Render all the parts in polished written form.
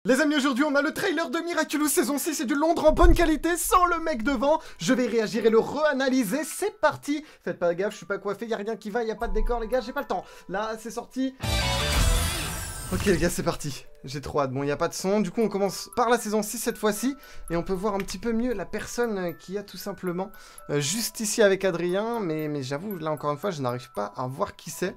Les amis, aujourd'hui on a le trailer de Miraculous saison 6 et du Londres en bonne qualité sans le mec devant. Je vais réagir et le re-analyser, c'est parti. Faites pas gaffe, je suis pas coiffé, y a rien qui va, y a pas de décor les gars, j'ai pas le temps. Là c'est sorti. Ok les gars, c'est parti. J'ai trop hâte. Bon, il n'y a pas de son. Du coup, on commence par la saison 6 cette fois-ci. Et on peut voir un petit peu mieux la personne qui a tout simplement juste ici avec Adrien. Mais j'avoue, là encore une fois, je n'arrive pas à voir qui c'est.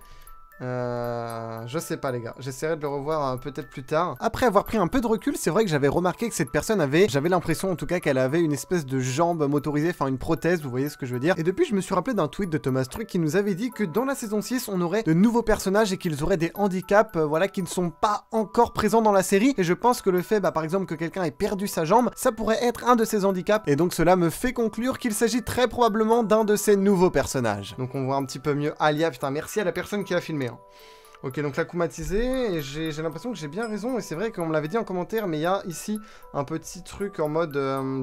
Je sais pas les gars, j'essaierai de le revoir peut-être plus tard. Après avoir pris un peu de recul, c'est vrai que j'avais remarqué que cette personne j'avais l'impression en tout cas qu'elle avait une espèce de jambe motorisée, enfin une prothèse, vous voyez ce que je veux dire. Et depuis je me suis rappelé d'un tweet de Thomas Truc qui nous avait dit que dans la saison 6 on aurait de nouveaux personnages et qu'ils auraient des handicaps, voilà, qui ne sont pas encore présents dans la série. Et je pense que le fait, par exemple que quelqu'un ait perdu sa jambe, ça pourrait être un de ces handicaps. Et donc cela me fait conclure qu'il s'agit très probablement d'un de ces nouveaux personnages. Donc on voit un petit peu mieux Alia, putain merci à la personne qui a filmé. Ok, donc la Kumatisé, et j'ai l'impression que j'ai bien raison, et c'est vrai qu'on me l'avait dit en commentaire, mais il y a ici un petit truc en mode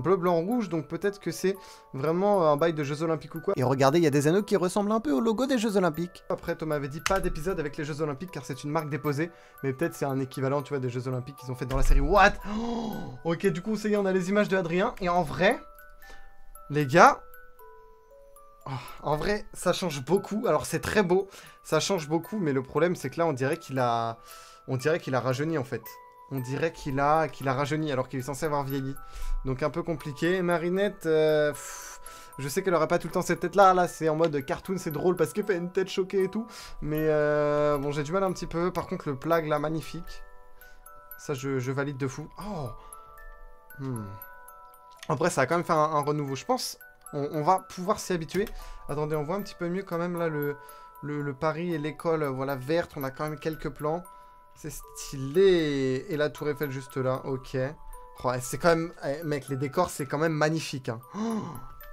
bleu, blanc, rouge, donc peut-être que c'est vraiment un bail de Jeux Olympiques ou quoi. Et regardez, il y a des anneaux qui ressemblent un peu au logo des Jeux Olympiques. Après, Thomas m'avait dit pas d'épisode avec les Jeux Olympiques, car c'est une marque déposée, mais peut-être c'est un équivalent, tu vois, des Jeux Olympiques qu'ils ont fait dans la série. What? Oh, ok, du coup, ça y est, on a les images de Adrien, et en vrai, les gars... Oh, en vrai, ça change beaucoup. Alors, c'est très beau. Ça change beaucoup, mais le problème, c'est que là, on dirait qu'il a rajeuni, en fait. On dirait qu'il a rajeuni, alors qu'il est censé avoir vieilli. Donc, un peu compliqué. Marinette, je sais qu'elle aurait pas tout le temps cette tête-là. Là, c'est en mode cartoon, c'est drôle, parce qu'elle fait une tête choquée et tout. Mais, bon, j'ai du mal un petit peu. Par contre, le plague, là, magnifique. Ça, je valide de fou. Oh. Après, ça a quand même fait un renouveau, je pense. On va pouvoir s'y habituer. Attendez, on voit un petit peu mieux quand même là le Paris et l'école, voilà, verte. On a quand même quelques plans. C'est stylé. Et la tour Eiffel juste là, ok. Oh, c'est quand même... mec, les décors, c'est quand même magnifique. Hein.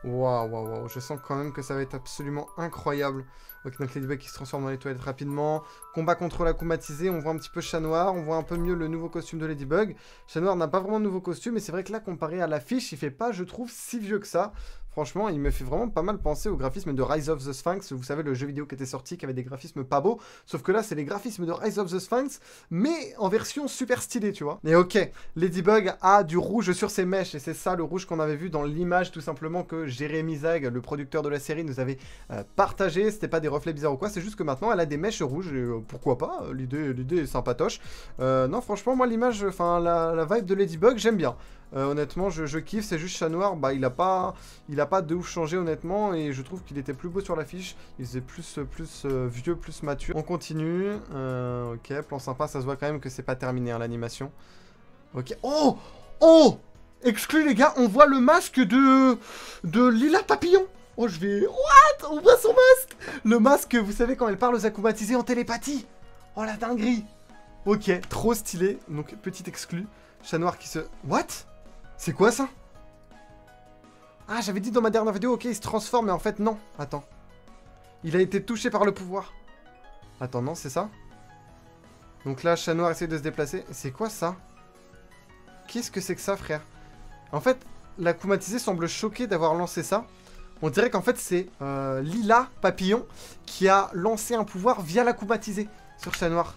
Waouh, waouh, waouh. Je sens quand même que ça va être absolument incroyable. Ok, donc Ladybug qui se transforme dans les toilettes rapidement. Combat contre la Kumatisé. On voit un petit peu Chat Noir. On voit un peu mieux le nouveau costume de Ladybug. Chat Noir n'a pas vraiment de nouveau costume. Mais c'est vrai que là, comparé à l'affiche, il fait pas, je trouve, si vieux que ça. Franchement, il me fait vraiment pas mal penser au graphisme de Rise of the Sphinx. Vous savez, le jeu vidéo qui était sorti, qui avait des graphismes pas beaux. Sauf que là, c'est les graphismes de Rise of the Sphinx, mais en version super stylée, tu vois. Et ok, Ladybug a du rouge sur ses mèches. Et c'est ça, le rouge qu'on avait vu dans l'image, tout simplement, que Jérémy Zag, le producteur de la série, nous avait partagé. C'était pas des reflets bizarres ou quoi. C'est juste que maintenant, elle a des mèches rouges. Et pourquoi pas, l'idée est sympatoche. Non, franchement, moi, l'image, enfin, la vibe de Ladybug, j'aime bien. Honnêtement, je kiffe. C'est juste Chat Noir, il a pas de ouf changé honnêtement, et je trouve qu'il était plus beau sur l'affiche. Il faisait plus vieux, plus mature. On continue. Ok, plan sympa. Ça se voit quand même que c'est pas terminé hein, l'animation. Ok. Oh, oh, exclu les gars. On voit le masque de Lila Papillon. Oh, je vais... What? On voit son masque. Le masque, vous savez, quand elle parle aux Akumatisés en télépathie. Oh la dinguerie. Ok, trop stylé. Donc petit exclu. Chat Noir qui se... What? C'est quoi ça? Ah, j'avais dit dans ma dernière vidéo, ok, il se transforme, mais en fait, non. Attends. Il a été touché par le pouvoir. Attends, non, c'est ça? Donc là, Chat Noir essaie de se déplacer. C'est quoi ça? Qu'est-ce que c'est que ça, frère? En fait, la Kumatisé semble choquée d'avoir lancé ça. On dirait qu'en fait, c'est Lila Papillon qui a lancé un pouvoir via la Kumatisé sur Chat Noir.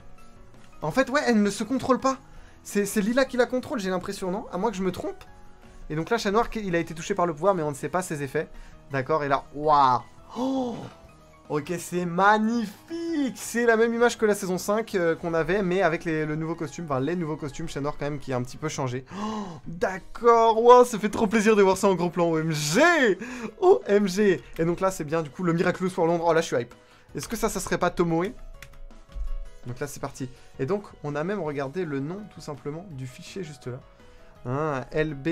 En fait, ouais, elle ne se contrôle pas. C'est Lila qui la contrôle, j'ai l'impression, non? À moins que je me trompe. Et donc là, Chat Noir, il a été touché par le pouvoir, mais on ne sait pas ses effets. D'accord, et là, waouh! Oh, ok, c'est magnifique! C'est la même image que la saison 5 qu'on avait, mais avec le nouveau costume, enfin les nouveaux costumes, Chat Noir quand même qui a un petit peu changé. Oh, d'accord, wow, ça fait trop plaisir de voir ça en gros plan, OMG! OMG! Et donc là, c'est bien, du coup, le Miraculous pour Londres. Oh là, je suis hype. Est-ce que ça serait pas Tomoe? Donc là, c'est parti. Et donc, on a même regardé le nom, tout simplement, du fichier juste là. Hein, LB,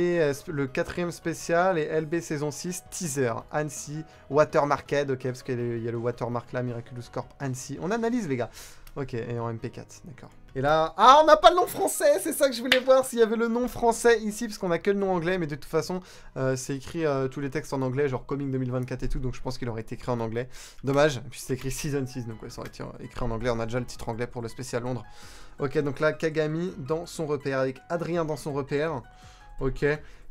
le 4ème spécial, et LB saison 6, teaser, Annecy, Watermarked, ok, parce qu'il y a le watermark là, Miraculous Corp, Annecy. On analyse, les gars. Ok, et en MP4, d'accord. Et là... Ah, on n'a pas le nom français. C'est ça que je voulais voir, s'il y avait le nom français ici, parce qu'on a que le nom anglais, mais de toute façon, c'est écrit tous les textes en anglais, genre Coming 2024 et tout, donc je pense qu'il aurait été écrit en anglais. Dommage, puis c'est écrit Season 6, donc ouais, ça aurait été écrit en anglais. On a déjà le titre anglais pour le spécial Londres. Ok, donc là, Kagami dans son repère, avec Adrien dans son repère. Ok,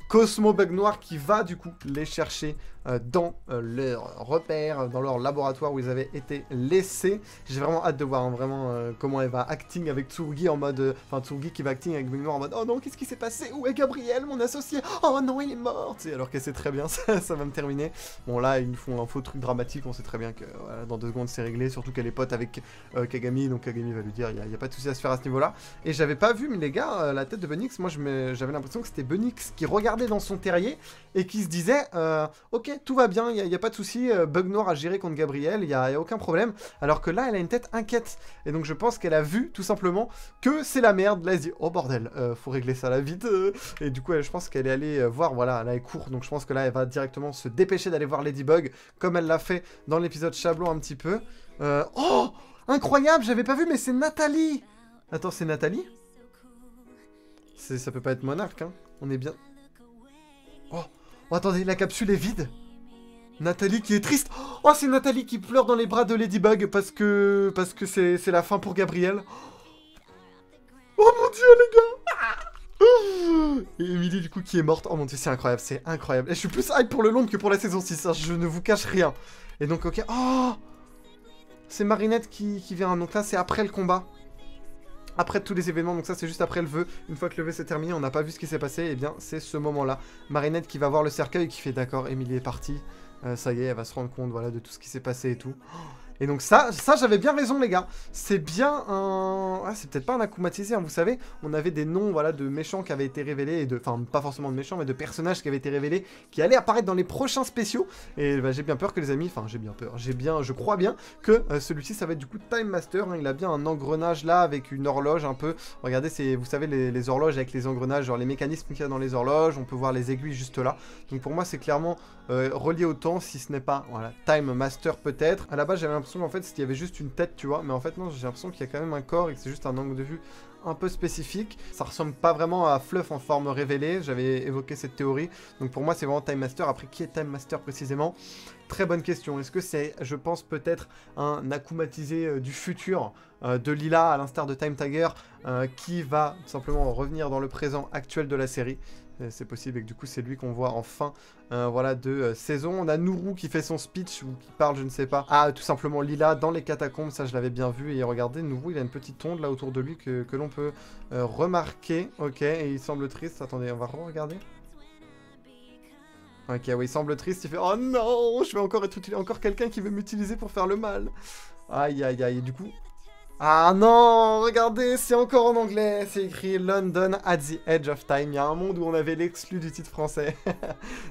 Cosmo Bug Noir qui va du coup les chercher dans leur repère, dans leur laboratoire où ils avaient été laissés. J'ai vraiment hâte de voir hein, vraiment comment elle va acting avec Tsurugi en mode... Enfin Tsurugi qui va acting avec Bug Noir en mode oh non qu'est-ce qui s'est passé? Où est Gabriel mon associé? Oh non il est mort, tu sais, alors qu'elle sait très bien ça va me terminer. Bon là ils font un faux truc dramatique, on sait très bien que voilà, dans 2 secondes c'est réglé, surtout qu'elle est pote avec Kagami, donc Kagami va lui dire il n'y a pas de souci à se faire à ce niveau là. Et j'avais pas vu mais les gars la tête de Bunnyx, moi j'avais l'impression que c'était Bunnyx qui regardait dans son terrier et qui se disait ok tout va bien, il n'y a pas de souci, Bug Noir a géré contre Gabriel, il n'y a aucun problème, alors que là elle a une tête inquiète et donc je pense qu'elle a vu tout simplement que c'est la merde. Là elle se dit oh bordel faut régler ça là vite et du coup je pense qu'elle est allée voir, voilà là elle court, donc je pense que là elle va directement se dépêcher d'aller voir Ladybug comme elle l'a fait dans l'épisode Chablon un petit peu. Oh incroyable, j'avais pas vu mais c'est Nathalie. Attends c'est Nathalie? Ça peut pas être Monarque hein, on est bien... Oh, attendez, la capsule est vide. Nathalie qui est triste. Oh, c'est Nathalie qui pleure dans les bras de Ladybug parce que c'est la fin pour Gabriel. Oh mon dieu, les gars. Et Emily, du coup, qui est morte. Oh mon dieu, c'est incroyable, c'est incroyable. Et je suis plus hype pour le long que pour la saison 6, hein, je ne vous cache rien. Et donc, ok. Oh, c'est Marinette qui vient. Donc là, c'est après le combat. Après tous les événements, donc ça c'est juste après le vœu. Une fois que le vœu s'est terminé, on n'a pas vu ce qui s'est passé, et bien c'est ce moment-là. Marinette qui va voir le cercueil et qui fait d'accord, Emily est partie. Ça y est, elle va se rendre compte voilà, de tout ce qui s'est passé et tout. Et donc ça j'avais bien raison les gars. C'est bien un... Ah, c'est peut-être pas un akumatisé, hein, vous savez. On avait des noms voilà, de méchants qui avaient été révélés, et de... enfin pas forcément de méchants, mais de personnages qui avaient été révélés, qui allaient apparaître dans les prochains spéciaux. Et bah, j'ai bien peur que les amis, enfin j'ai bien peur, je crois bien que celui-ci ça va être du coup Time Master. Hein, il a bien un engrenage là avec une horloge un peu. Regardez, c'est, vous savez les horloges avec les engrenages, genre les mécanismes qu'il y a dans les horloges. On peut voir les aiguilles juste là. Donc pour moi c'est clairement relié au temps, si ce n'est pas voilà, Time Master peut-être. À la base j'avais l'impression en fait qu'il y avait juste une tête, tu vois, mais en fait non, j'ai l'impression qu'il y a quand même un corps et que c'est juste un angle de vue un peu spécifique. Ça ressemble pas vraiment à Fluff en forme révélée, j'avais évoqué cette théorie, donc pour moi c'est vraiment Time Master. Après, qui est Time Master précisément? Très bonne question. Est-ce que c'est, je pense, peut-être un akumatisé du futur de Lila, à l'instar de Time Tiger, qui va tout simplement revenir dans le présent actuel de la série? C'est possible et que du coup c'est lui qu'on voit en fin voilà, de saison. On a Nourou qui fait son speech ou qui parle, je ne sais pas. Ah, tout simplement Lila dans les catacombes, ça je l'avais bien vu. Et regardez, Nourou il a une petite onde là autour de lui que l'on peut remarquer. Ok, et il semble triste. Attendez, on va regarder. Ok, oui, il semble triste. Il fait oh non, je vais encore être utilisé, encore quelqu'un qui veut m'utiliser pour faire le mal. Aïe aïe aïe, et du coup... Ah non, regardez, c'est encore en anglais, c'est écrit London at the Edge of Time. Il y a un monde où on avait l'exclu du titre français.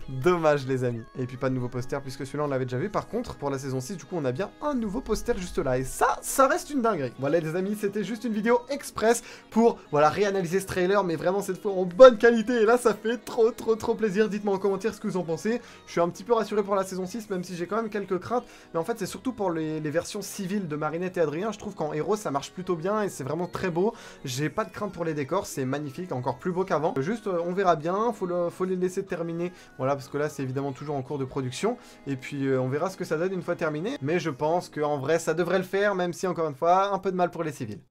Dommage les amis. Et puis pas de nouveau poster puisque celui-là on l'avait déjà vu. Par contre, pour la saison 6, du coup on a bien un nouveau poster juste là. Et ça reste une dinguerie. Voilà les amis, c'était juste une vidéo express pour voilà, réanalyser ce trailer, mais vraiment cette fois en bonne qualité. Et là ça fait trop plaisir. Dites-moi en commentaire ce que vous en pensez. Je suis un petit peu rassuré pour la saison 6, même si j'ai quand même quelques craintes. Mais en fait c'est surtout pour les versions civiles de Marinette et Adrien. Je trouve qu'en héros ça marche plutôt bien et c'est vraiment très beau. J'ai pas de crainte pour les décors, c'est magnifique, encore plus beau qu'avant. Juste on verra bien, faut les laisser terminer, voilà, parce que là c'est évidemment toujours en cours de production, et puis on verra ce que ça donne une fois terminé, mais je pense qu'en vrai ça devrait le faire, même si encore une fois un peu de mal pour les civils.